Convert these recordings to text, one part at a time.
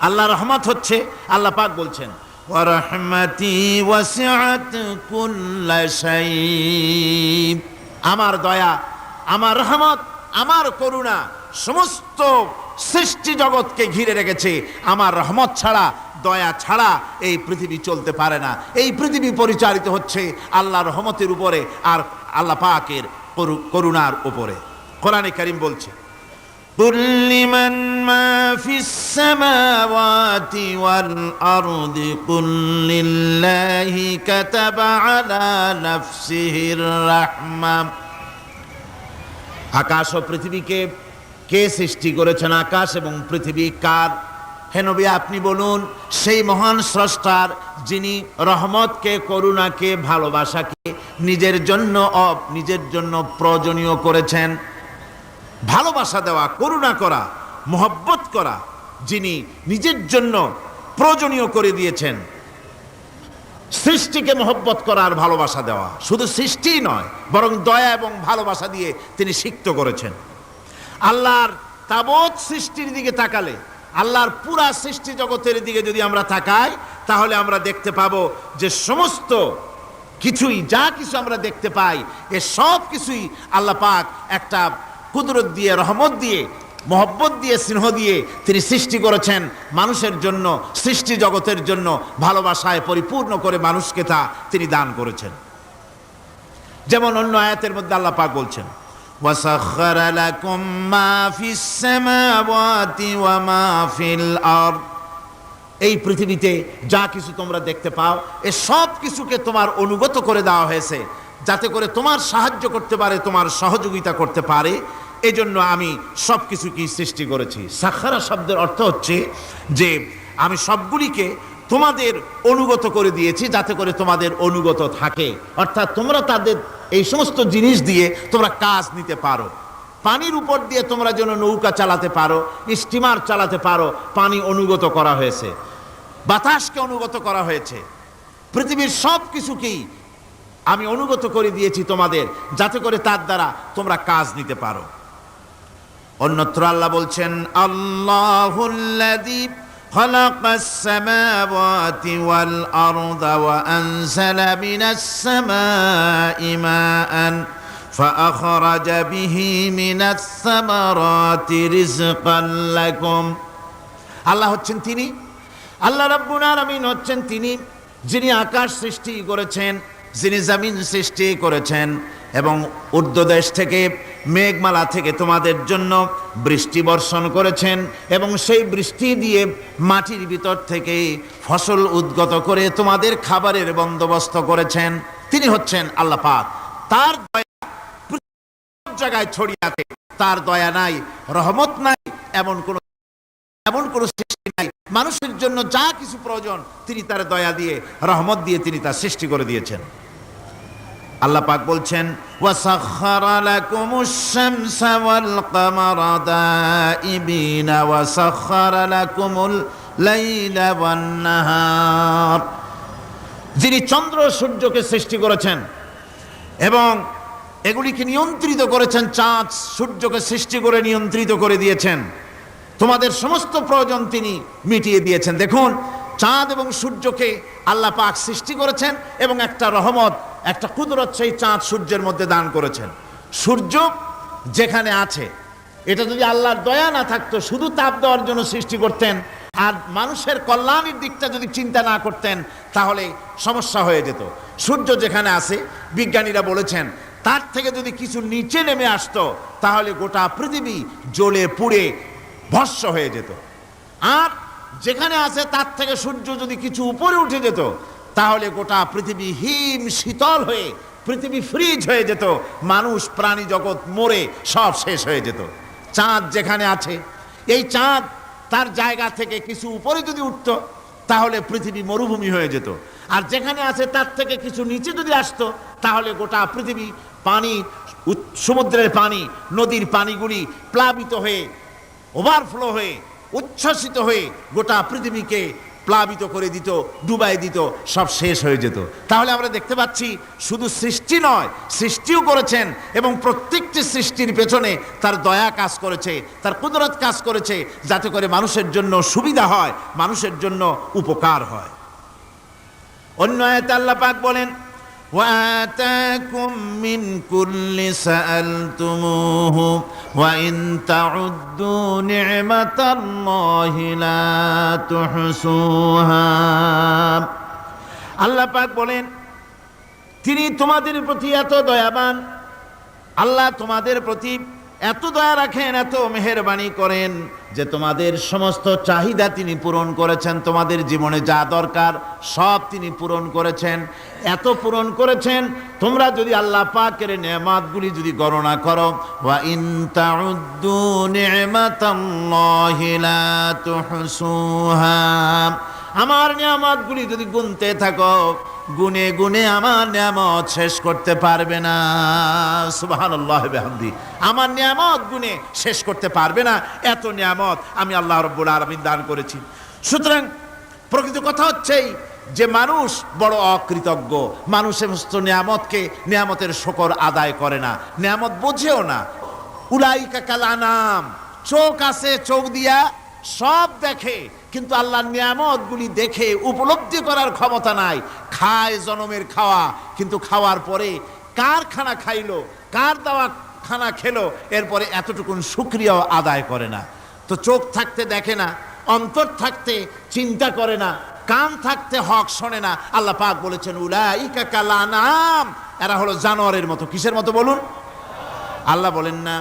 আল্লাহ রহমত হচ্ছে, আল্লাহ পাক বলছেন ওয়া রাহমাতি ওয়াসিআত কুল্লা শাই, আমার দয়া, আমার রহমত, আমার করুণা সমস্ত সৃষ্টি জগৎকে ঘিরে রেখেছে। আমার রহমত ছাড়া, দয়া ছাড়া এই পৃথিবী চলতে পারে না। এই পৃথিবী পরিচালিত হচ্ছে আল্লাহর রহমতের উপরে আর আল্লাহ পাকের করুণার উপরে। কোরআনে কারীম বলছে কুল লিমান মা ফিস সামাওয়াতি ওয়াল আরদি কুল লিল্লাহি কাতাবা আলা নাফসিহির রাহমা। আকাশ ও পৃথিবীকে কে সৃষ্টি করেছেন? আকাশ এবং পৃথিবী কার? হে নবী আপনি বলুন, সেই মহান স্রষ্টার, যিনি রহমতকে, করুণাকে, ভালোবাসাকে নিজের জন্য প্রয়োজনীয় করেছেন। ভালোবাসা দেওয়া, করুণা করা, মহব্বত করা, যিনি নিজের জন্য প্রয়োজনীয় করে দিয়েছেন। সৃষ্টিকে মহব্বত করা আর ভালোবাসা দেওয়া, শুধু সৃষ্টিই নয় বরং দয়া এবং ভালোবাসা দিয়ে তিনি সিক্ত করেছেন। আল্লাহর তাবৎ সৃষ্টির দিকে তাকালে, আল্লাহর পুরা সৃষ্টি জগতের দিকে যদি আমরা তাকাই, তাহলে আমরা দেখতে পাবো যে সমস্ত কিছুই, যা কিছু আমরা দেখতে পাই, এ সব কিছুই আল্লাহ পাক একটা কুদরত দিয়ে, রহমত দিয়ে, মহব্বত দিয়ে, স্নেহ দিয়ে তিনি সৃষ্টি করেছেন মানুষের জন্য, সৃষ্টি জগতের জন্য। ভালোবাসায় পরিপূর্ণ করে মানুষকে তা তিনি দান করেছেন। যেমন অন্য আয়াতের মধ্যে আল্লাহ পাক বলছেন وَسَخَّرَ لَكُم مَّا فِي السَّمَاوَاتِ وَمَا فِي الْأَرْضِ। এই পৃথিবীতে যা কিছু তোমরা দেখতে পাও, এ সব কিছুকে তোমার অনুগত করে দেওয়া হয়েছে, যাতে করে তোমার সাহায্য করতে পারে, তোমার সহযোগিতা করতে পারে। এজন্য আমি সব কিছুকেই সৃষ্টি করেছি। সাখারা শব্দের অর্থ হচ্ছে যে আমি সবগুলিকে তোমাদের অনুগত করে দিয়েছি, যাতে করে তোমাদের অনুগত থাকে। অর্থাৎ তোমরা তাদের এই সমস্ত জিনিস দিয়ে তোমরা কাজ নিতে পারো। পানির উপর দিয়ে তোমরা যেন নৌকা চালাতে পারো, স্টিমার চালাতে পারো, পানি অনুগত করা হয়েছে, বাতাসকে অনুগত করা হয়েছে। পৃথিবীর সব কিছুকেই আমি অনুগত করে দিয়েছি তোমাদের, যাতে করে তার দ্বারা তোমরা কাজ নিতে পারো। অন্যত্র আল্লাহ বলছেন আল্লাহুল্লাযী খালাকাস সামাওয়াতি ওয়াল আরদা ওয়া আনজালা মিনাস সামাই মাআন ফাআখরাজা বিহি মিনাস সামারাতি রিজকান লাকুম। আল্লাহ হচ্ছেন তিনি, আল্লাহ রাব্বুল আলামিন হচ্ছেন তিনি, যিনি আকাশ সৃষ্টি করেছেন, যিনি জমিন সৃষ্টি করেছেন এবং ঊর্ধ্বদেশ থেকে, মেঘমালা থেকে তোমাদের জন্য বৃষ্টি বর্ষণ করেছেন এবং সেই বৃষ্টি দিয়ে মাটির ভিতর থেকে ফসল উদ্গত করে তোমাদের খাবারের বন্দোবস্ত করেছেন। তিনি হচ্ছেন আল্লাহ পাক। তার দয়া পৃথিবীর জায়গায় ছড়িয়ে আছে। তার দয়া নাই, রহমত নাই, এমন কোন সৃষ্টি নাই। মানুষের জন্য যা কিছু প্রয়োজন তিনি তার দয়া দিয়ে, রহমত দিয়ে তিনি তা সৃষ্টি করে দিয়েছেন। আল্লাহ পাক বলছেন ওয়াসাখখারা লাকুমুশ শামসা ওয়াল কামারা দাইবিনা ওয়াসাখখারা লাকুমুল লাইলা ওয়ান নাহার। যিনি চন্দ্র সূর্যকে সৃষ্টি করেছেন এবং এগুলিকে নিয়ন্ত্রিত করেছেন, চাঁদ সূর্যকে সৃষ্টি করে নিয়ন্ত্রিত করে দিয়েছেন, তোমাদের সমস্ত প্রয়োজন তিনি মিটিয়ে দিয়েছেন। দেখুন, চাঁদ এবং সূর্যকে আল্লাহ পাক সৃষ্টি করেছেন এবং একটা রহমত, একটা কুদরত সেই চাঁদ সূর্যের মধ্যে দান করেছেন। সূর্য যেখানে আছে, এটা যদি আল্লাহর দয়া না থাকতো, শুধু তাপ দেওয়ার জন্য সৃষ্টি করতেন আর মানুষের কল্যাণের দিকটা যদি চিন্তা না করতেন, তাহলে সমস্যা হয়ে যেত। সূর্য যেখানে আছে, বিজ্ঞানীরা বলেছেন তার থেকে যদি কিছু নিচে নেমে আসতো, তাহলে গোটা পৃথিবী জ্বলে পুড়ে ভস্ম হয়ে যেত। আর যেখানে আছে তার থেকে সূর্য যদি কিছু উপরে উঠে যেত, তাহলে গোটা পৃথিবী হিম শীতল হয়ে, পৃথিবী ফ্রিজ হয়ে যেত, মানুষ প্রাণী জগৎ মরে সব শেষ হয়ে যেত। চাঁদ যেখানে আছে, এই চাঁদ তার জায়গা থেকে কিছু উপরে যদি উঠত, তাহলে পৃথিবী মরুভূমি হয়ে যেত। আর যেখানে আছে তার থেকে কিছু নিচে যদি আসতো, তাহলে গোটা পৃথিবী পানি, সমুদ্রের পানি, নদীর পানিগুলি প্লাবিত হয়ে, ওভারফ্লো হয়ে, উচ্ছ্বসিত হয়ে গোটা পৃথিবীকে প্লাবিত করে দিত, ডুবাই দিত, সব শেষ হয়ে যেত। তাহলে আমরা দেখতে পাচ্ছি শুধু সৃষ্টি নয়, সৃষ্টিও করেছেন এবং প্রত্যেকটি সৃষ্টির পেছনে তার দয়া কাজ করেছে, তার কুদরত কাজ করেছে, যাতে করে মানুষের জন্য সুবিধা হয়, মানুষের জন্য উপকার হয়। অন্য আয়াতে আল্লাহ পাক বলেন, وآتاكم من كل سألتموه وإن تعدوا نعمة الله لا تحصوها। আল্লাহ পাক বলেন, তিনি তোমাদের প্রতি এত দয়াবান, আল্লাহ তোমাদের প্রতি এত দয়া রাখেন, এত মেহেরবানি করেন যে তোমাদের সমস্ত চাহিদা তিনি পূরণ করেছেন। তোমাদের জীবনে যা দরকার সব তিনি পূরণ করেছেন, এত পূরণ করেছেন। তোমরা যদি আল্লাহ পাকের নেয়ামতগুলি যদি গণনা করো, ওয়া ইন তাউদ্দু নি'মাতাল্লাহি লা তুহসুহা, আমার নিয়ামতগুলি যদি গুনতে থাকো, গুনে গুনে আমার নিয়ামত শেষ করতে পারবে না। সুবহানাল্লাহ বিহামদি, আমার নিয়ামত গুনে শেষ করতে পারবে না, এত নিয়ামত আমি আল্লাহ রাব্বুল আলামিন দান করেছি। সুতরাং প্রকৃত কথা হচ্ছেই যে মানুষ বড় অকৃতজ্ঞ, মানুষ সমস্ত নিয়ামতকে, নিয়ামতের শুকর আদায় করে না, নিয়ামত বোঝেও না। উলাইকা কাল আনাম, চোখ আছে, চোখ দিয়া সব দেখে, কিন্তু আল্লাহর নিয়ামতগুলি দেখে উপলব্ধি করার ক্ষমতা নাই। খায় জনমের খাওয়া, কিন্তু খাওয়ার পরে কার খানা খাইলো, কার দেওয়া খানা খেলো, এরপরে এতটুকুন শুকরিয়াও আদায় করে না। তো চোখ থাকতে দেখে না, অন্তর থাকতে চিন্তা করে না, কান থাকতে হক শোনে না। আল্লাহ পাক বলেছেন, উলাইকা কাল আনাম, এরা হলো জানোয়ারের মতো। কিসের মতো বলুন? আল্লাহ বলেন না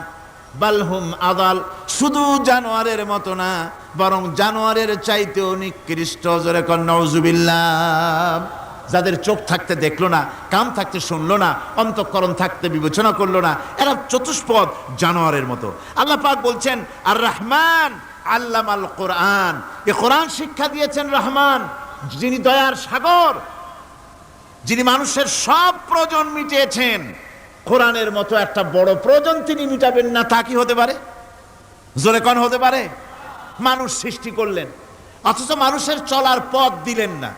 বালহুম আদাল, শুধু জানোয়ারের মতো না, বরং জানোয়ারের চাইতেও নিকৃষ্ট। জোরে কর নাউজুবিল্লাহ। যাদের চোখ থাকতে দেখলো না, কান থাকতে শুনলো না, অন্তঃকরণ থাকতে বিবেচনা করলো না, এরা চতুষ্পদ জানোয়ারের মতো। আল্লাহ পাক বলছেন, আর রহমান আল্লামাল কোরআন, এ কোরআন শিক্ষা দিয়েছেন রহমান, যিনি দয়ার সাগর, যিনি মানুষের সব প্রয়োজন মিটিয়েছেন। কোরআনের মতো একটা বড় প্রয়োজন তিনি মিটাবেন না, তা কি হতে পারে? জোরে কোন হতে পারে? মানুষ সৃষ্টি করলেন, অথচ মানুষের চলার পথ দিলেন না।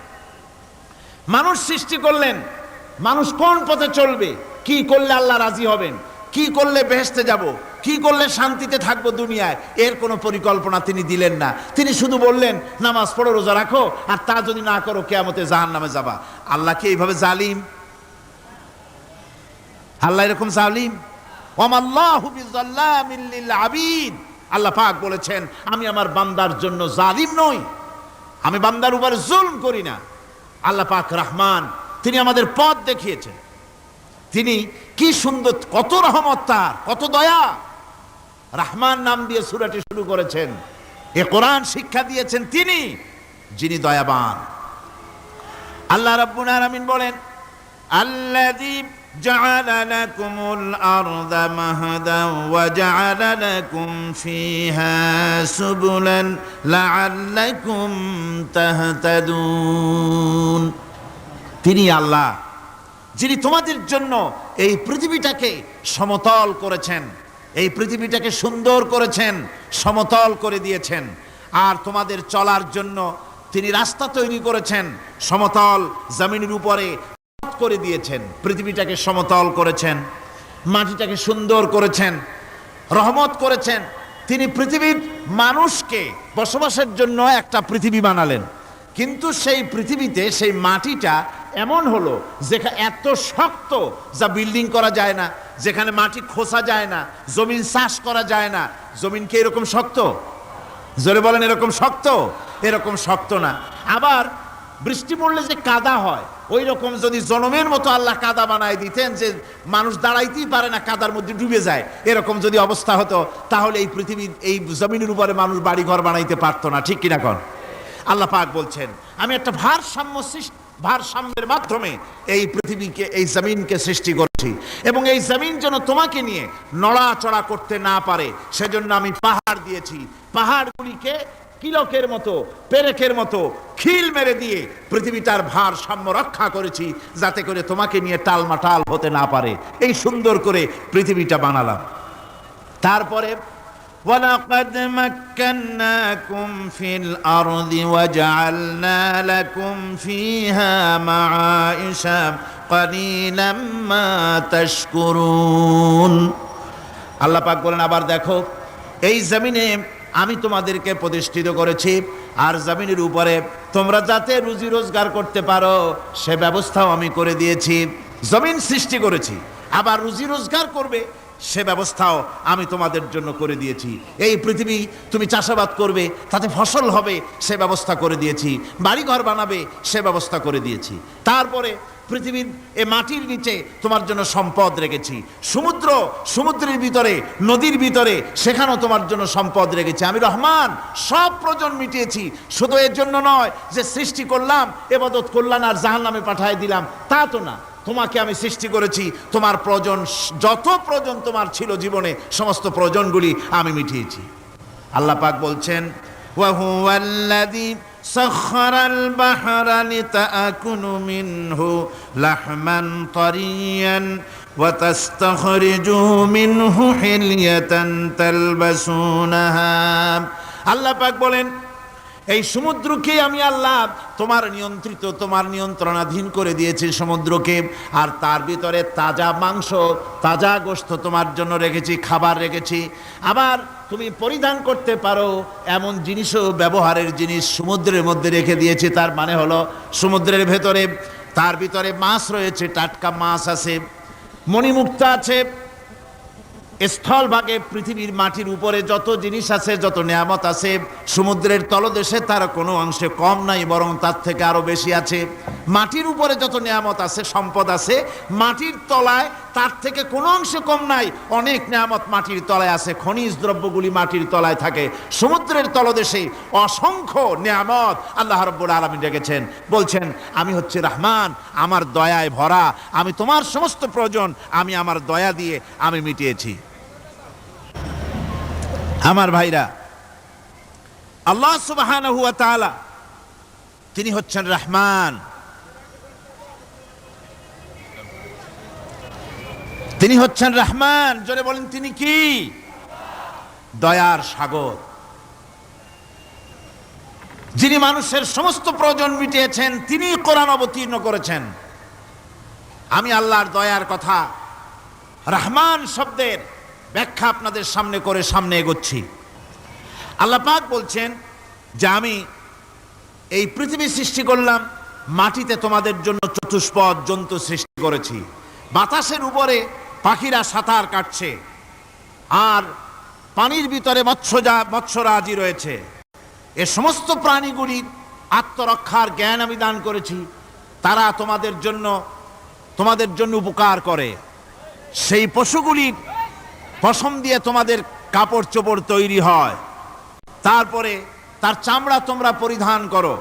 মানুষ সৃষ্টি করলেন, মানুষ কোন পথে চলবে, কি করলে আল্লাহ রাজি হবেন, কি করলে বেহেশতে যাব, কি করলে শান্তিতে থাকবো দুনিয়ায়, এর কোনো পরিকল্পনা তিনি দিলেন না। তিনি শুধু বললেন, নামাজ পড়ো, রোজা রাখো, আর তা যদি না করো কিয়ামতে জাহান্নামে যাবা। আল্লাহ কি এইভাবে জালিম? আল্লাহ এরকম জালিম? ওয়ামাল্লাহু বিযাল্লামিল লিল আবিদ। আল্লাহ পাক বলেছেন, আমি আমার বান্দার জন্য জালিম নই, আমি বান্দার উপর জুলম করি না। আল্লাহ পাক রহমান, তিনি আমাদের পথ দেখিয়েছেন। তিনি কি সুন্দর, কত রহমত তার, কত দয়া। রহমান নাম দিয়ে সূরাটি শুরু করেছেন। এ কোরআন শিক্ষা দিয়েছেন তিনি, যিনি দয়াবান। আল্লাহ রাব্বুল আলামিন বলেন, আল্লাযী জাআলা লাকুমুল আরদা মাহাদান ওয়া জাআলা লাকুম ফীহা সুবুলান লাআল্লাকুম তাহতাদুন। তিনি আল্লাহ, যিনি তোমাদের জন্য এই পৃথিবীটাকে সমতল করেছেন, এই পৃথিবীটাকে সুন্দর করেছেন, সমতল করে দিয়েছেন। আর তোমাদের চলার জন্য তিনি রাস্তা তৈরি করেছেন, সমতল জমিনের উপরে করে দিয়েছেন, পৃথিবীটাকে সমতল করেছেন, মাটিটাকে সুন্দর করেছেন, রহমত করেছেন। তিনি পৃথিবীর মানুষকে বসবাসের জন্য একটা পৃথিবী বানালেন, কিন্তু সেই পৃথিবীতে সেই মাটিটা এমন হলো যেখানে এত শক্ত যা বিল্ডিং করা যায় না, যেখানে মাটি খোসা যায় না, জমিন চাষ করা যায় না। জমিন কি এরকম শক্ত? জোরে বলেন, এরকম শক্ত? এরকম শক্ত না। আবার বৃষ্টি পড়লে যে কাদা হয়, ওই রকম যদি জনমের মতো আল্লাহ কাদা বানায় দিতেন যে মানুষ দাঁড়াইতেই পারে না, কাদার মধ্যে ডুবে যায়, এরকম যদি অবস্থা হতো, তাহলে এই পৃথিবীর এই জমিনের উপরে মানুষ বাড়ি ঘর বানাইতে পারতো না। ঠিক কিনা কন? আল্লাহ পাক বলছেন, আমি একটা ভারসাম্যের মাধ্যমে এই পৃথিবীকে, এই জমিনকে সৃষ্টি করেছি, এবং এই জমিন যেন তোমাকে নিয়ে নড়াচড়া করতে না পারে সেজন্য আমি পাহাড় দিয়েছি। পাহাড়গুলিকে কিলকের মতো, পেরেকের মতো খিল মেরে দিয়ে পৃথিবীটার ভারসাম্য রক্ষা করেছি, যাতে করে তোমাকে নিয়ে টালমাটাল হতে না পারে। এই সুন্দর করে পৃথিবীটা বানালাম। তারপরে ওয়ালাকাদ মাক্কান্নাকুম ফিল আরদি ওয়াজআলনা লাকুম ফিহা মাআইশা কালিলাম মা তাশকুরুন। আল্লাহ পাক বলেন, আবার দেখো, এই জমিনে আমি তোমাদেরকে প্রতিষ্ঠিত করেছি, আর জমিনের উপরে তোমরা যাতে রুজি রোজগার করতে পারো সে ব্যবস্থাও আমি করে দিয়েছি। জমিন সৃষ্টি করেছি, আবার রুজি রোজগার করবে সে ব্যবস্থাও আমি তোমাদের জন্য করে দিয়েছি। এই পৃথিবী তুমি চাষাবাদ করবে, তাতে ফসল হবে সে ব্যবস্থা করে দিয়েছি। বাড়িঘর বানাবে সে ব্যবস্থা করে দিয়েছি। তারপরে পৃথিবীর এ মাটির নিচে তোমার জন্য সম্পদ রেখেছি। সমুদ্রের ভিতরে, নদীর ভিতরে, সেখানেও তোমার জন্য সম্পদ রেখেছি। আমি রহমান সব প্রয়োজন মিটিয়েছি। শুধু এর জন্য নয় যে সৃষ্টি করলাম, ইবাদত করলাম আর জাহান্নামে পাঠিয়ে দিলাম, তা তো না। তোমাকে আমি সৃষ্টি করেছি, তোমার প্রয়োজন, যত প্রয়োজন তোমার ছিল জীবনে, সমস্ত প্রয়োজনগুলি আমি মিটিয়েছি। আল্লাহ পাক বলছেন, ওয়া হুয়াল্লাযী সাখখারাল বাহরা লিতাকুনু মিনহু লাহমান তারিয়ান ওয়া তাস্তাখরিজু মিনহু হিলিয়াতান তালবাসুনাহা। আল্লাহ পাক বলেন, এই সমুদ্রকে আমি আল্লাহ তোমার নিয়ন্ত্রিত, তোমার নিয়ন্ত্রণাধীন করে দিয়েছি সমুদ্রকে, আর তার ভিতরে তাজা মাংস, তাজা গোশত তোমার জন্য রেখেছি, খাবার রেখেছি। আবার তুমি পরিধান করতে পারো এমন জিনিসও, ব্যবহারের জিনিস সমুদ্রের মধ্যে রেখে দিয়েছি। তার মানে হলো সমুদ্রের ভেতরে, তার ভিতরে মাছ রয়েছে, টাটকা মাছ আছে, মণিমুক্তা আছে। স্থলভাগে পৃথিবীর মাটির উপরে যত জিনিস আছে, যত নিয়ামত আছে, সমুদ্রের তলদেশে তার কোনো অংশে কম নাই, বরং তার থেকে আরো বেশি আছে। মাটির উপরে যত নিয়ামত আছে, সম্পদ আছে, মাটির তলায় তার থেকে কোনো অংশে কম নাই। অনেক নিয়ামত মাটির তলায় আছে, খনিজ দ্রব্যগুলি মাটির তলায় থাকে। সমুদ্রের তলদেশে অসংখ্য নিয়ামত আল্লাহ রাব্বুল আলামিন রেখেছেন। বলছেন, আমি হচ্ছে রহমান, আমার দয়ায় ভরা, আমি তোমার সমস্ত প্রয়োজন আমি আমার দয়া দিয়ে আমি মিটিয়েছি। আমার ভাইরা, আল্লাহ সুবহানাহু ওয়া তাআলা তিনি হচ্ছেন রহমান, তিনি হচ্ছেন রহমান। জোরে বলেন, তিনি কি? দয়ার সাগর, যিনি মানুষের সমস্ত প্রয়োজন মিটিয়েছেন, তিনি কোরআন অবতীর্ণ করেছেন। আমি আল্লাহর দয়ার কথা, রহমান শব্দের ব্যাখ্যা আপনাদের সামনে করে সামনে এগোচ্ছি। আল্লাহ পাক বলছেন যে আমি এই পৃথিবী সৃষ্টি করলাম, মাটিতে তোমাদের জন্য চতুষ্পদ জন্তু সৃষ্টি করেছি, বাতাসের উপরে পাখিরা সাঁতার কাটছে, আর পানির ভিতরে মৎস্যরাজি রয়েছে। এ সমস্ত প্রাণীগুলির আত্মরক্ষার জ্ঞান আমি দান করেছি। তারা তোমাদের জন্য উপকার করে। সেই পশুগুলির পশম দিয়ে তোমাদের কাপড় চোপড় তৈরি হয়, তারপরে তার চামড়া তোমরা পরিধান করো।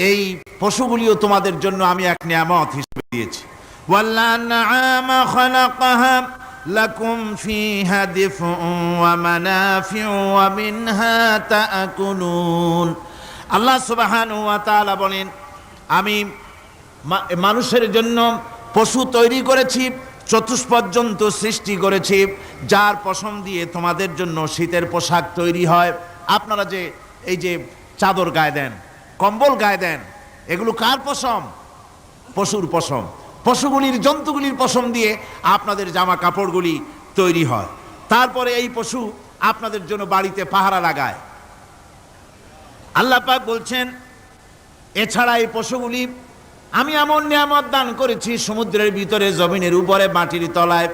এই পশুগুলিও তোমাদের জন্য আমি এক নিয়ামত হিসেবে দিয়েছি। ওয়াল্লানআমা খালাকাহা লাকুম ফিহা দিফউন ওয়া মানাফিউ ওয়া মিনহা তাআকুলুন। আল্লাহ সুবহানাহু ওয়া তাআলা বলেন, আমি মানুষের জন্য পশু তৈরি করেছি, চতুষ্পদ জন্তু সৃষ্টি করেছি, যার পশম দিয়ে তোমাদের জন্য শীতের পোশাক তৈরি হয়। আপনারা যে এই যে চাদর গায়ে দেন, কম্বল গায়ে দেন, এগুলো কার পশম? পশুর পশম। পশুগুলির, জন্তুগুলির পশম দিয়ে আপনাদের জামা কাপড়গুলি তৈরি হয়। তারপরে এই পশু আপনাদের জন্য বাড়িতে পাহারা লাগায়। আল্লাহ পাক বলছেন, এছাড়া এই পশুগুলি আমি এমন নিয়ামত দান করেছি সমুদ্রের ভিতরে, জমিনের উপরে, মাটির তলায়,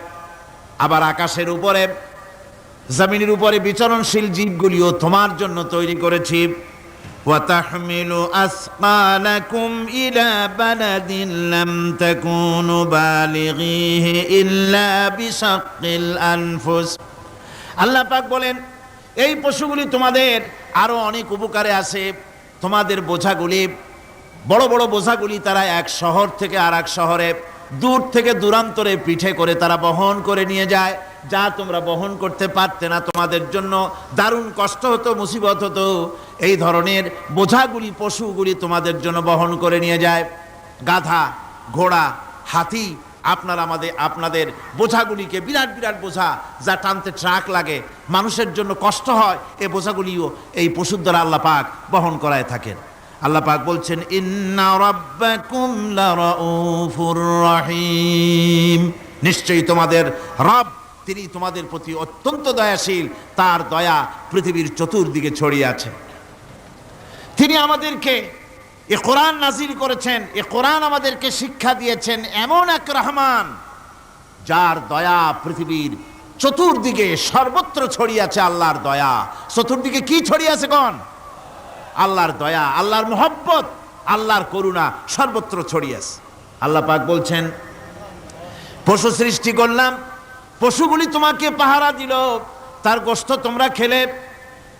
আবার আকাশের উপরে, জমিনের উপরে বিচরণশীল জীবগুলিও তোমার জন্য তৈরি করেছি। وَتَحْمِلُ أَثْقَالَكُمْ إِلَى بَلَدٍ لَمْ تَكُونُوا بَالِغِيهِ إِلَّا بِشَقِّ الْأَنفُسِ। আল্লাহ পাক বলেন, এই পশুগুলি তোমাদের আরো অনেক উপকারে আছে। তোমাদের বোঝাগুলি, বড় বড় বোঝাগুলি তারা এক শহর থেকে আর এক শহরে, দূর থেকে দূরান্তরে পিঠে করে তারা বহন করে নিয়ে যায়, যা তোমরা বহন করতে পারতে না। তোমাদের জন্য দারুণ কষ্ট হতো, মুসিবত হতো। এই ধরনের বোঝাগুলি, পশুগুলি তোমাদের জন্য বহন করে নিয়ে যায়। গাধা, ঘোড়া, হাতি, আপনারা আপনাদের বোঝাগুলিকে, বিরাট বিরাট বোঝা যা টানতে ট্রাক লাগে, মানুষের জন্য কষ্ট হয়, এই বোঝাগুলিও এই পশুর দ্বারা আল্লাহ পাক বহন করায় থাকেন। আল্লাহ পাক বলছেন, ইন্না রাব্বাকুম লারাউফুর রহিম, নিশ্চয়ই তোমাদের রব, তিনি তোমাদের প্রতি অত্যন্ত দয়াশীল, তার দয়া পৃথিবীর চতুর্দিকে ছড়িয়ে আছে। তিনি আমাদেরকে এ কোরআন নাজিল করেছেন, এ কোরআন আমাদেরকে শিক্ষা দিয়েছেন এমন এক রহমান যার দয়া পৃথিবীর চতুর্দিকে সর্বত্র ছড়িয়ে আছে। আল্লাহর দয়া চতুর্দিকে কি ছড়িয়ে আছে কোন? আল্লাহর দয়া, আল্লাহর মোহব্বত, আল্লাহর করুণা সর্বত্র ছড়িয়ে আছে। আল্লাহ পাক বলছেন, পশু সৃষ্টি করলাম, পশুগুলি তোমাকে পাহারা দিল, তার গোশত তোমরা খেলে,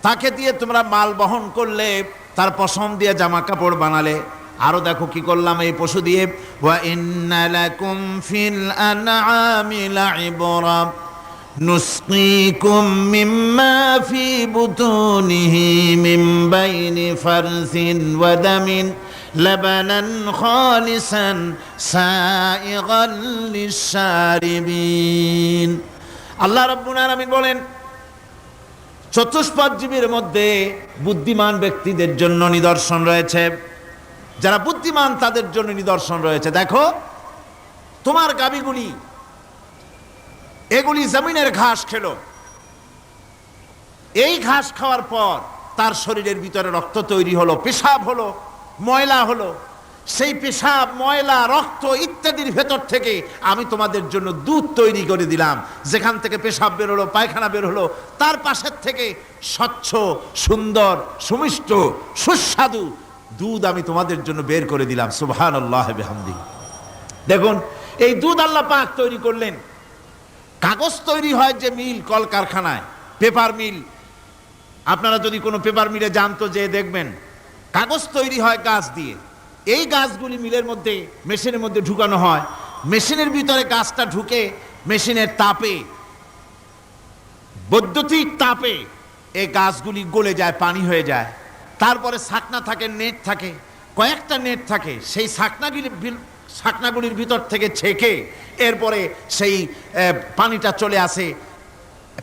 তাকে দিয়ে তোমরা মাল বহন করলে, তার পশম দিয়ে জামা কাপড় বানালে। আরো দেখো কি করলাম এই পশু দিয়ে, ওয়া ইন্না লাকুম ফিল আনআমি লাইবরা নুসকিকুম মিম্মা ফি বুতুনিহি মিন বাইনি ফারসিন ওয়া দামিন লাবানান খালিসান সাইগাল লিশারিবিন। আল্লাহ রাব্বুল আলামিন বলেন, চতুষ্পদ জীবের মধ্যে বুদ্ধিমান ব্যক্তিদের জন্য নিদর্শন রয়েছে, যারা বুদ্ধিমান তাদের জন্য নিদর্শন রয়েছে। দেখো তোমার গাভীগুলি, এগুলি জমিনের ঘাস খেলো, এই ঘাস খাওয়ার পর তার শরীরের ভিতরে রক্ত তৈরি হলো, পেশাব হলো, ময়লা হলো, সেই পেশাব, ময়লা, রক্ত ইত্যাদির ভেতর থেকে আমি তোমাদের জন্য দুধ তৈরি করে দিলাম। যেখান থেকে পেশাব বের হলো, পায়খানা বের হলো, তার পাশের থেকে স্বচ্ছ, সুন্দর, সুমিষ্ট, সুস্বাদু দুধ আমি তোমাদের জন্য বের করে দিলাম। সুবহানাল্লাহ বিহামদি। দেখুন এই দুধ আল্লাহ পাক তৈরি করলেন। কাগজ তৈরি হয় যে মিল, কলকারখানায়, পেপার মিল, আপনারা যদি কোনো পেপার মিলে জানতো যে দেখবেন কাগজ তৈরি হয় গাছ দিয়ে। এই গাছগুলি মিলের মধ্যে, মেশিনের মধ্যে ঢুকানো হয়, মেশিনের ভিতরে গাছটা ঢুকে মেশিনের তাপে, বৈদ্যুতিক তাপে এই গাছগুলি গলে যায়, পানি হয়ে যায়। তারপরে ছাকনা থাকে, নেট থাকে, কয়েকটা নেট থাকে, সেই ছাকনাগুলির ভিতর থেকে ছেঁকে এরপরে সেই পানিটা চলে আসে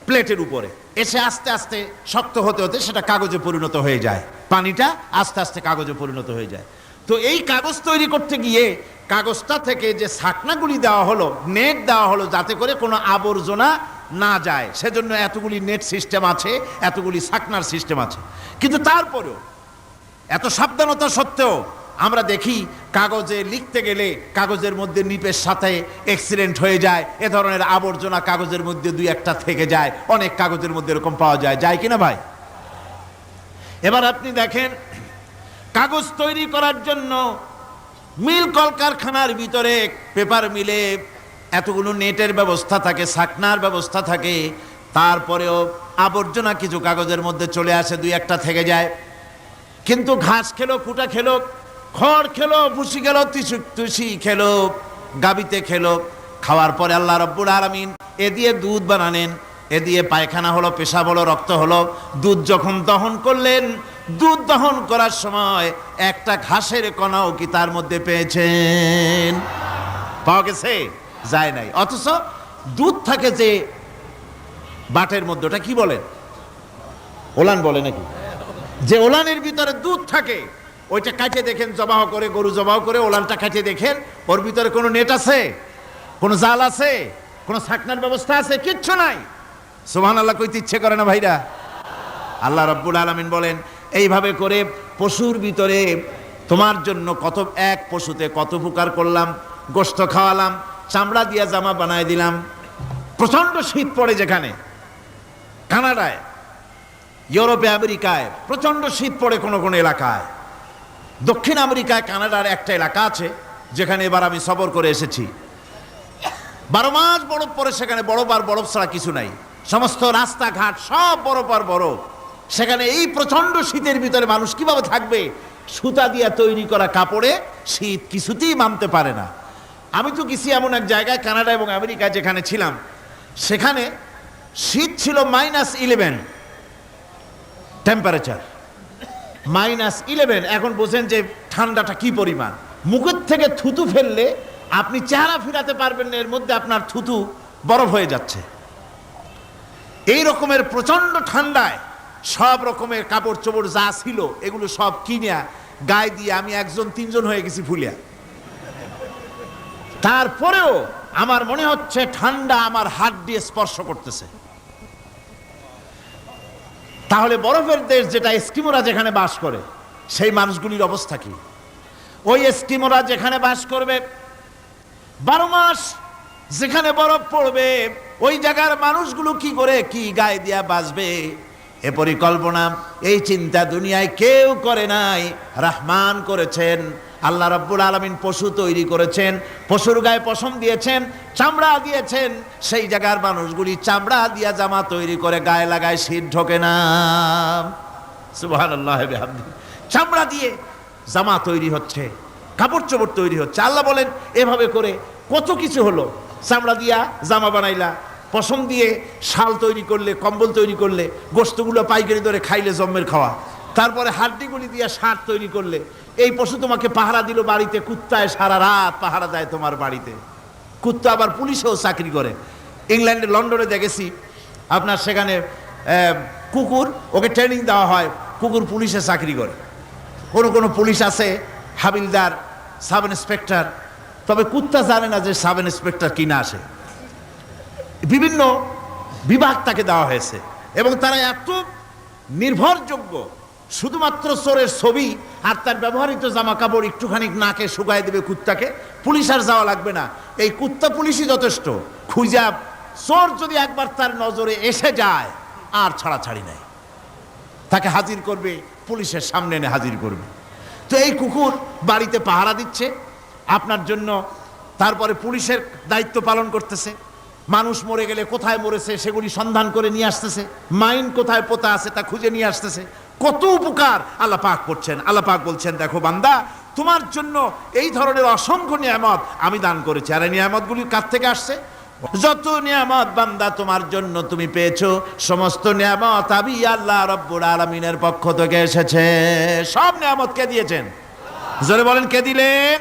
প্লেটের উপরে, এসে আস্তে আস্তে শক্ত হতে হতে সেটা কাগজে পরিণত হয়ে যায়। পানিটা আস্তে আস্তে কাগজে পরিণত হয়ে যায়। তো এই কাগজ তৈরি করতে গিয়ে কাগজটা থেকে যে ছাকনাগুলি দেওয়া হলো, নেট দেওয়া হলো, যাতে করে কোনো আবর্জনা না যায়, সেজন্য এতগুলি নেট সিস্টেম আছে, এতগুলি ছাকনার সিস্টেম আছে। কিন্তু তারপরেও এত সাবধানতা সত্ত্বেও আমরা দেখি কাগজে লিখতে গেলে কাগজের মধ্যে নিপের সাথে অ্যাক্সিডেন্ট হয়ে যায়, এ ধরনের আবর্জনা কাগজের মধ্যে দুই একটা থেকে যায়, অনেক কাগজের মধ্যে এরকম পাওয়া যায় কিনা ভাই? এবার আপনি দেখেন, কাগজ তৈরি করার জন্য মিল কলকারখানার ভিতরে, পেপার মিলে এতগুলো নেটের ব্যবস্থা থাকে, ছাকনার ব্যবস্থা থাকে, তারপরেও আবর্জনা কিছু কাগজের মধ্যে চলে আসে, দুই একটা থেকে যায়। কিন্তু ঘাস খেলো, কুটা খেলো, খড় খেলো, ভুসি খেলো, তুষি খেলো, গাবিতে খেলো, খাওয়ার পরে আল্লাহ রাব্বুল আলামিন এ দিয়ে দুধ বানালেন, এ দিয়ে পায়খানা হলো, পেশাব হলো, রক্ত হলো। দুধ যখন দহন করলেন, দুধ দহন করার সময় একটা ঘাসের কণাও কি তার মধ্যে পেয়েছেন? পাওয়া গেছে? যায় নাই। অথচ দুধ থাকে যে বাটের মধ্যে, ওটা কি বলেন? ওলান বলে নাকি? যে ওলানের ভিতরে দুধ থাকে, ওইটা কাটে দেখেন, জবাহ করে, গরু জবাহ করে ওলানটা কাটে দেখেন, ওর ভিতরে কোনো নেট আছে, কোনো জাল আছে, কোনো ছাকনার ব্যবস্থা আছে? কিচ্ছু নাই। সুবহানাল্লাহ কইতে ইচ্ছে করে না ভাইরা? আল্লাহ রাব্বুল আলামিন বলেন, এইভাবে করে পশুর ভিতরে তোমার জন্য কত, এক পশুতে কত উপকার করলাম, গোশত খাওয়ালাম, চামড়া দিয়া জামা বানায় দিলাম। প্রচন্ড শীত পড়ে যেখানে, কানাডায়, ইউরোপে, আমেরিকায় প্রচন্ড শীত পড়ে কোনো কোনো এলাকায়। দক্ষিণ আমেরিকায়, কানাডার একটা এলাকা আছে যেখানে এবার আমি সফর করে এসেছি। 12 মাস বরফ পড়ে সেখানে, বরফ আর বরফ ছাড়া কিছু নাই, সমস্ত রাস্তাঘাট সব বরফ আর বরফ। সেখানে এই প্রচন্ড শীতের ভিতরে মানুষ কিভাবে থাকবে? সুতা দিয়ে তৈরি করা কাপড়ে শীত কিছুতেই মানতে পারে না। আমি তো গেছি এমন এক জায়গায়, কানাডা এবং আমেরিকা যেখানে ছিলাম, সেখানে শীত ছিল -11 টেম্পারেচার, -11। এখন বোঝেন যে ঠান্ডাটা কি পরিমাণ। মুখের থেকে থুতু ফেললে আপনি চেহারা ফিরাতে পারবেন না, এর মধ্যে আপনার থুতু বরফ হয়ে যাচ্ছে। এই রকমের প্রচন্ড ঠান্ডায় সব রকমের কাপড় চোপড় যা ছিল এগুলো সব কিনে গায়ে দিয়ে আমি 1-3 হয়ে গেছি ফুলিয়া। তারপরেও আমার মনে হচ্ছে ঠান্ডা আমার হাত দিয়ে স্পর্শ করতেছে। তাহলে বরফের দেশ যেটা, এস্কিমোরা যেখানে বাস করে, সেই মানুষগুলির অবস্থা কি? ওই এস্কিমোরা যেখানে বাস করবে, 12 মাস যেখানে বরফ পড়বে, ওই জায়গার মানুষগুলো কি করে কি গায়ে দিয়া বাঁচবে? এ পরিকল্পনা, এই চিন্তা দুনিয়ায় কেউ করে নাই, রহমান করেছেন। আল্লাহ রাব্বুল আলামিন পশু তৈরি করেছেন, পশুর গায়ে পশম দিয়েছেন, চামড়া দিয়েছেন। সেই জায়গার মানুষগুলি চামড়া দিয়া জামা তৈরি করে গায়ে লাগায়, শীত ঢোকে না। সুবহানাল্লাহ বিহামদিহি। চামড়া দিয়ে জামা তৈরি হচ্ছে, কাপড় চোপড় তৈরি হচ্ছে। আল্লাহ বলেন এভাবে করে কত কিছু হলো। চামড়া দিয়া জামা বানাইলা, পশম দিয়ে শাল তৈরি করলে, কম্বল তৈরি করলে, গোশতগুলো পাইকারি ধরে খাইলে জম্মের খাওয়া। তারপরে হাড্ডিগুলি দিয়ে শার্ট তৈরি করলে। এই পশু তোমাকে পাহারা দিল বাড়িতে, কুত্তায় সারা রাত পাহারা দেয় তোমার বাড়িতে। কুত্তা আবার পুলিশেও চাকরি করে। ইংল্যান্ডে, লন্ডনে দেখেছি আপনার, সেখানে কুকুর, ওকে ট্রেনিং দেওয়া হয়, কুকুর পুলিশে চাকরি করে। কোনো পুলিশ আছে হাবিলদার, সাব ইন্সপেক্টর, তবে কুত্তা জানে না যে সাব ইন্সপেক্টর কিনা আসে। বিভিন্ন বিভাগ তাকে দেওয়া হয়েছে এবং তারা এত নির্ভরযোগ্য, শুধুমাত্র চোরের ছবি আর তার ব্যবহৃত জামা কাপড় একটুখানি নাকে শুকায় দেবে কুত্তাকে, পুলিশ আর যাওয়া লাগবে না। এই কুত্তা পুলিশই যথেষ্ট। খুঁজা চোর যদি একবার তার নজরে এসে যায়, আর ছাড়াছাড়ি নাই, তাকে হাজির করবে, পুলিশের সামনে এনে হাজির করবে। তো এই কুকুর বাড়িতে পাহারা দিচ্ছে আপনার জন্য, তারপরে পুলিশের দায়িত্ব পালন করতেছে। মানুষ মরে গেলে কোথায় মরেছে সেগুলি সন্ধান করে নিয়ে আসতেছে, মাইন কোথায় পোতা আছে তা খুঁজে নিয়ে আসতেছে। কত উপকার আল্লাহ পাক করছেন। আল্লাহ পাক বলছেন, দেখো বান্দা, তোমার জন্য এই ধরনের অসংখ্য নিয়ামত আমি দান করেছি। আর এই নিয়ামতগুলি কার থেকে আসছে? যত নিয়ামত বান্দা তোমার জন্য তুমি পেয়েছো, সমস্ত নিয়ামত আমি আল্লাহ রাব্বুল আলামিনের পক্ষ থেকে এসেছে। সব নিয়ামত কে দিয়েছেন? জোরে বলেন, কে দিলেন?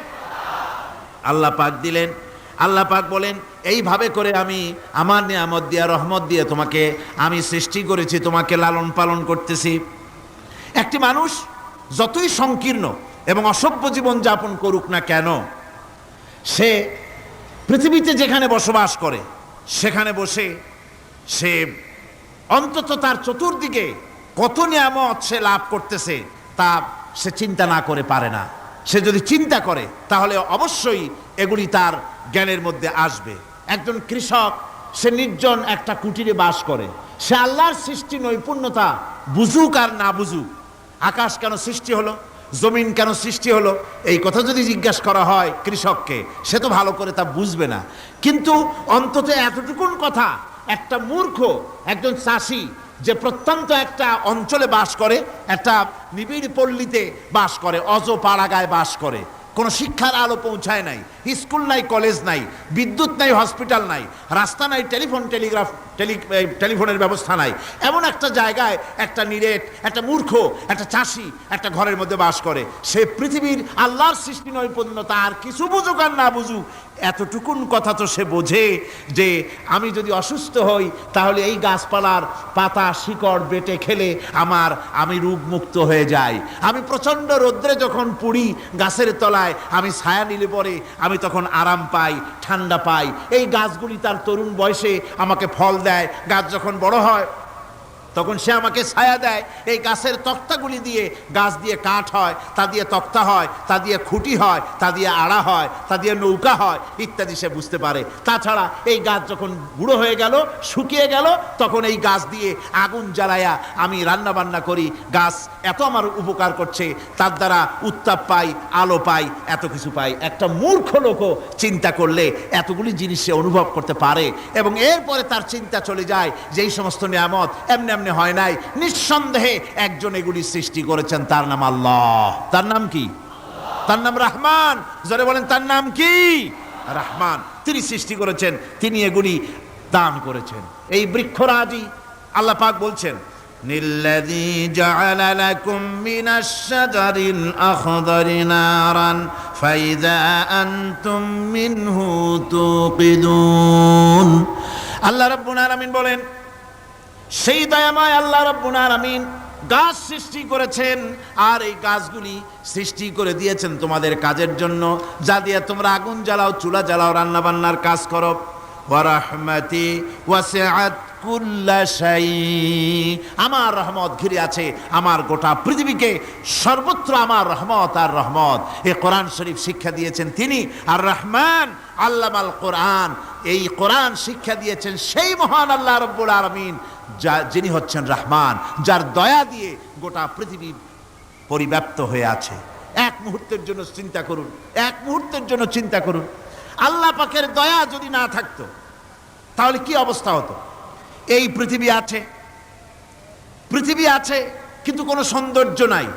আল্লাহ পাক দিলেন। আল্লাহ পাক বলেন, এইভাবে করে আমি আমার নিয়ামত দিয়ে, রহমত দিয়ে তোমাকে আমি সৃষ্টি করেছি, তোমাকে লালন পালন করতেছি। একটি মানুষ যতই সংকীর্ণ এবং অসভ্য জীবন যাপন করুক না কেন, সে পৃথিবীতে যেখানে বসবাস করে সেখানে বসে সে অন্তত তার চতুর্দিকে কত নিয়ামত সে লাভ করতেছে তা সে চিন্তা না করে পারে না। সে যদি চিন্তা করে তাহলে অবশ্যই এগুলি তার জ্ঞানের মধ্যে আসবে। একজন কৃষক, সে নির্জন একটা কুটিরে বাস করে। সে আল্লাহর সৃষ্টি নৈপুণ্যতা বুঝুক আর না বুঝুক, আকাশ কেন সৃষ্টি হলো, জমিন কেন সৃষ্টি হলো, এই কথা যদি জিজ্ঞাসা করা হয় কৃষককে, সে তো ভালো করে তা বুঝবে না। কিন্তু অন্তত এতটুকুন কথা একটা মূর্খ, একজন চাষি যে প্রত্যন্ত একটা অঞ্চলে বাস করে, একটা নিবিড় পল্লীতে বাস করে, অজ পাড়াগায় বাস করে, কোনো শিক্ষার আলো পৌঁছায় নাই, স্কুল নাই, কলেজ নাই, বিদ্যুৎ নাই, হসপিটাল নাই, রাস্তা নাই, টেলিফোনের ব্যবস্থা নাই, এমন একটা জায়গায় একটা নিরেট, একটা মূর্খ, একটা চাষি একটা ঘরের মধ্যে বাস করে। সে পৃথিবীর আল্লাহর সৃষ্টি নৈপুণ্যতা আর কিছু বুঝুক আর না বুঝুক, এতটুকুন কথা তো সে বোঝে যে আমি যদি অসুস্থ হই তাহলে এই গাছপালার পাতা শিকড় বেটে খেলে আমি রোগমুক্ত হয়ে যাই। আমি প্রচণ্ড রৌদ্রে যখন পুড়ি গাছের তলায়, আমি ছায়া নিলে পরে আমি তখন আরাম পাই, ঠান্ডা পাই। এই গাছগুলি তার তরুণ বয়সে আমাকে ফল দেয়, গাছ যখন বড় হয় তখন সে আমাকে ছায়া দেয়। এই গাছের তক্তাগুলি দিয়ে, গাছ দিয়ে কাঠ হয়, তা দিয়ে তক্তা হয়, তা দিয়ে খুঁটি হয়, তা দিয়ে আড়া হয়, তা দিয়ে নৌকা হয় ইত্যাদি সে বুঝতে পারে। তাছাড়া এই গাছ যখন বুড়ো হয়ে গেল, শুকিয়ে গেল, তখন এই গাছ দিয়ে আগুন জ্বালায়া আমি রান্না বান্না করি। গাছ এত আমার উপকার করছে, তার দ্বারা উত্তাপ পাই, আলো পাই, এত কিছু পাই। একটা মূর্খ লোকও চিন্তা করলে এতগুলি জিনিস সে অনুভব করতে পারে এবং এরপরে তার চিন্তা চলে যায় যে এই সমস্ত নিয়ামত এমনি এমনি হয় নাই, নিঃসন্দেহে একজন এগুলি সৃষ্টি করেছেন, তার নাম আল্লাহ। তার নাম কি? তার নাম রহমান। জোরে বলেন, তার নাম কি? রহমান। তিনি সৃষ্টি করেছেন, তিনি এগুলি দান করেছেন। এই বৃক্ষরাজি আল্লাহ পাক বলছেন, الذي جعل لكم من الشجر الأخضر نارا فإذا أنتم منه توقدون আল্লাহ রাব্বুল আলামিন বলেন, সেই দয়াময় আল্লাহ রাব্বুল আলামিন গাছ সৃষ্টি করেছেন, আর এই গাছগুলি সৃষ্টি করে দিয়েছেন তোমাদের কাজের জন্য, যা দিয়ে তোমরা আগুন জ্বালাও, চুলা জ্বালাও, রান্না বান্নার কাজ করো। ওয়া রাহমাতি ওয়াসিআত কুল্লা শাই, আমার রহমত ঘিরে আছে আমার গোটা পৃথিবীকে, সর্বত্র আমার রহমত আর রহমত। এই কোরআন শরীফ শিক্ষা দিয়েছেন তিনি আর রহমান আল্লামাল কোরআন। এই কোরআন শিক্ষা দিয়েছেন সেই মহান আল্লাহ রাব্বুল আলামিন, যিনি হচ্ছেন রহমান, যার দয়া দিয়ে গোটা পৃথিবী পরিব্যাপ্ত হয়ে আছে। এক মুহূর্তের জন্য চিন্তা করুন, এক মুহূর্তের জন্য চিন্তা করুন, আল্লাহ পাকের দয়া যদি না থাকতো তাহলে কি অবস্থা হতো? এই পৃথিবী আছে কিন্তু কোনো সৌন্দর্য নাই,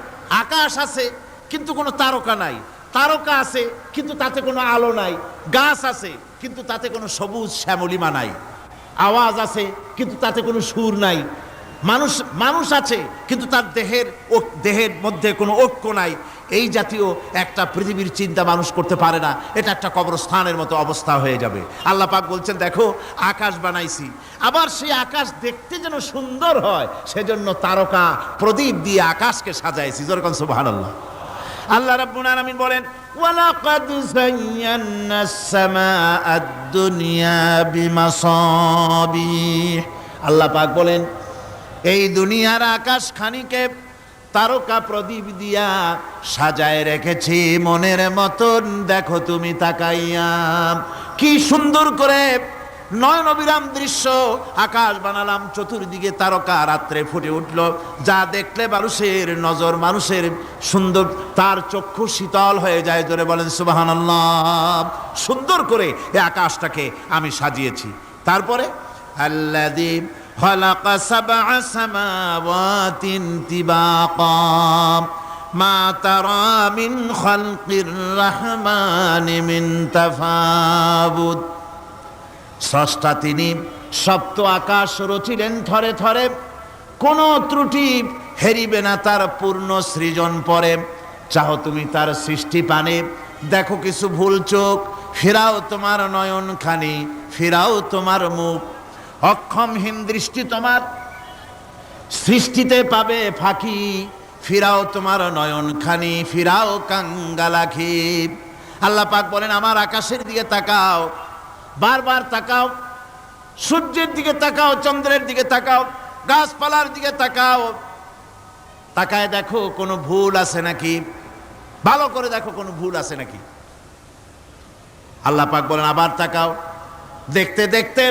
আকাশ আছে কিন্তু কোনো তারকা নাই, তারকা আছে কিন্তু তাতে কোনো আলো নাই, গাছ আছে কিন্তু তাতে কোনো সবুজ শ্যামলিমা নাই, আওয়াজ আছে কিন্তু তাতে কোনো সুর নাই, মানুষ আছে কিন্তু তার দেহের মধ্যে কোনো ঐক্য নাই। এই জাতীয় একটা পৃথিবীর চিন্তা মানুষ করতে পারে না, এটা একটা কবরস্থানের মতো অবস্থা হয়ে যাবে। আল্লাহ পাক বলছেন, দেখো আকাশ বানাইছি, আবার সেই আকাশ দেখতে যেন সুন্দর হয় সেজন্য তারকা প্রদীপ দিয়ে আকাশকে সাজাইছি। যেরকম সুবহানাল্লাহ। আল্লাহ রাব্বুল আলামিন বলেন, ওয়ালাকাদ যায়্যানাস সামাআদ দুনিয়া বিমাসাবিহ। আল্লাহ পাক বলেন, এই দুনিয়ার আকাশ খানিকে তারকা প্রদীপ দিয়া সাজায় রেখেছি মনের মতন, দেখো তুমি তাকাইয়া। কি সুন্দর করে নয়ন অবিরাম দৃশ্য, আকাশ বানালাম, চতুর্দিকে তারকা রাত্রে ফুটে উঠল, যা দেখলে মানুষের নজর, মানুষের সুন্দর, তার চক্ষু শীতল হয়ে যায়। জোরে বলেন সুবহানাল্লাহ। সুন্দর করে এই আকাশটাকে আমি সাজিয়েছি। তারপরে আল্লাযী খালাকা সাবআ সামাওয়াতিন তিবাকা মা তারা মিন খালকির রহমানি মিন তাফাবুত। স্রষ্টা তিনি সপ্ত আকাশ রচিলেন থরে থরে, কোনো ত্রুটি হেরিবে না তার পূর্ণ সৃজন পরে। চাহো তুমি তার সৃষ্টি পানে, দেখো কিছু ভুল চোখ, ফিরাও তোমার নয়ন খানি, ফিরাও তোমার মুখ। অক্ষমহীন দৃষ্টি তোমার সৃষ্টিতে পাবে ফাঁকি, ফিরাও তোমার নয়ন খানি, ফিরাও কাঙ্গালাখি। আল্লাহ পাক বলেন, আমার আকাশের দিকে তাকাও, বারবার তাকাও, সূর্যের দিকে তাকাও, চন্দ্রের দিকে তাকাও, গাছপালার দিকে তাকাও, তাকায় দেখো কোনো ভুল আছে নাকি, ভালো করে দেখো কোনো ভুল আছে নাকি। আল্লাহ পাক বলেন, আবার তাকাও, দেখতে দেখতে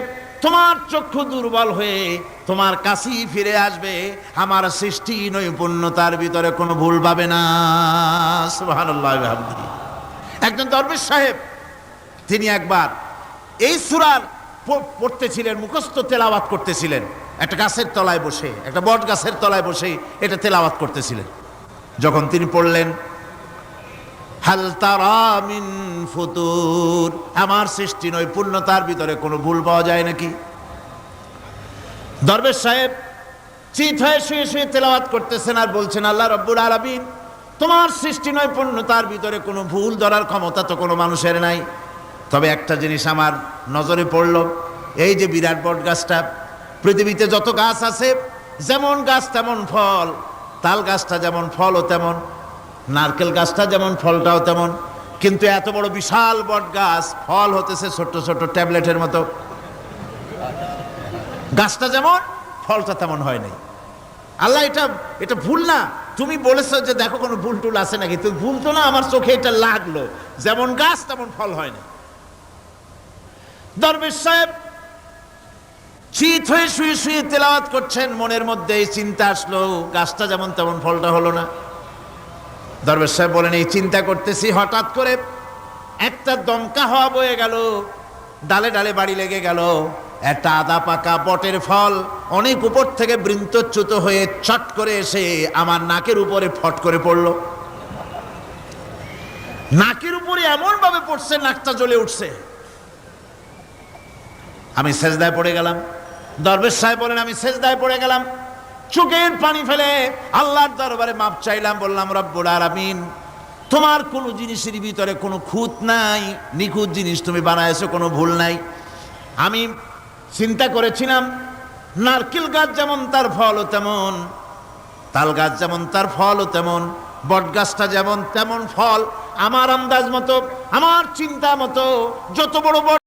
তোমার চক্ষু দুর্বল হয়ে তোমার কাছেই ফিরে আসবে, আমার সৃষ্টি নৈপুণ্যতার ভিতরে কোনো ভুল পাবে না। সুবহানাল্লাহ। একজন দরবেশ সাহেব, তিনি একবার এই সূরার পড়তেছিলেন, মুখস্থ তেলাওয়াত করতেছিলেন, একটা গাছের তলায় বসে, একটা বট গাছের তলায় বসে এটা তেলাওয়াত করতেছিলেন। যখন তিনি পড়লেন, হাল তারা মিন ফুতুর, আমার সৃষ্টি নৈপুণ্যতার ভিতরে কোনো ভুল পাওয়া যায় নাকি? দরবেশ সাহেব চিত হয়ে শুয়ে শুয়ে তেলাওয়াত করতেছেন আর বলছেন, আল্লাহ রাব্বুল আলামিন, তোমার সৃষ্টি নৈপুণ্যতার ভিতরে কোনো ভুল ধরার ক্ষমতা তো কোনো মানুষের নাই। তবে একটা জিনিস আমার নজরে পড়ল, এই যে বিরাট বট গাছটা, পৃথিবীতে যত গাছ আছে যেমন গাছ তেমন ফল, তাল গাছটা যেমন ফলও তেমন, নারকেল গাছটা যেমন ফলটাও তেমন, কিন্তু এত বড় বিশাল বট গাছ ফল হতেছে ছোট্ট ছোট্ট ট্যাবলেটের মতো। গাছটা যেমন ফলটা তেমন হয় নাই। আল্লাহ এটা ভুল না, তুমি বলেছো যে দেখো কোনো ভুল টুল আছে নাকি, তো ভুল তো না, আমার চোখে এটা লাগলো, যেমন গাছ তেমন ফল হয় না। দরবেশ সাহেব চিত হয়ে শুয়ে শুয়ে তেলাওয়াত করছেন, মনের মধ্যে এই চিন্তা আসলো, গাছটা যেমন তেমন ফলটা হলো না। দরবেশ সাহেব বলেন, এই চিন্তা করতেছি, হঠাৎ করে একটা দমকা হাওয়া বয়ে গেল, ডালে ডালে বাড়ি লেগে গেল, একটা আদা পাকা বটের ফল অনেক উপর থেকে বৃন্তচ্যুত হয়ে চট করে এসে আমার নাকের উপরে ফট করে পড়ল। নাকের উপরে এমন ভাবে পড়ছে, নাকটা জ্বলে উঠছে। আমি সেজদায় পড়ে গেলাম। দরবেশ সাহেব বলেন, আমি সেজদায় পড়ে গেলাম। চোখের পানি ফেলে আল্লাহর দরবারে মাপ চাইলাম, বললাম রব্বুল আলামিন, তোমার কোনো জিনিসের ভিতরে কোনো খুঁত নাই, নিখুঁত জিনিস তুমি বানাইছো, কোনো ভুল নাই। আমি চিন্তা করেছিলাম নারকেল গাছ যেমন তার ফলও তেমন, তাল গাছ যেমন তার ফলও তেমন, বট গাছটা যেমন তেমন ফল। আমার আন্দাজ মতো, আমার চিন্তা মতো যত বড় বট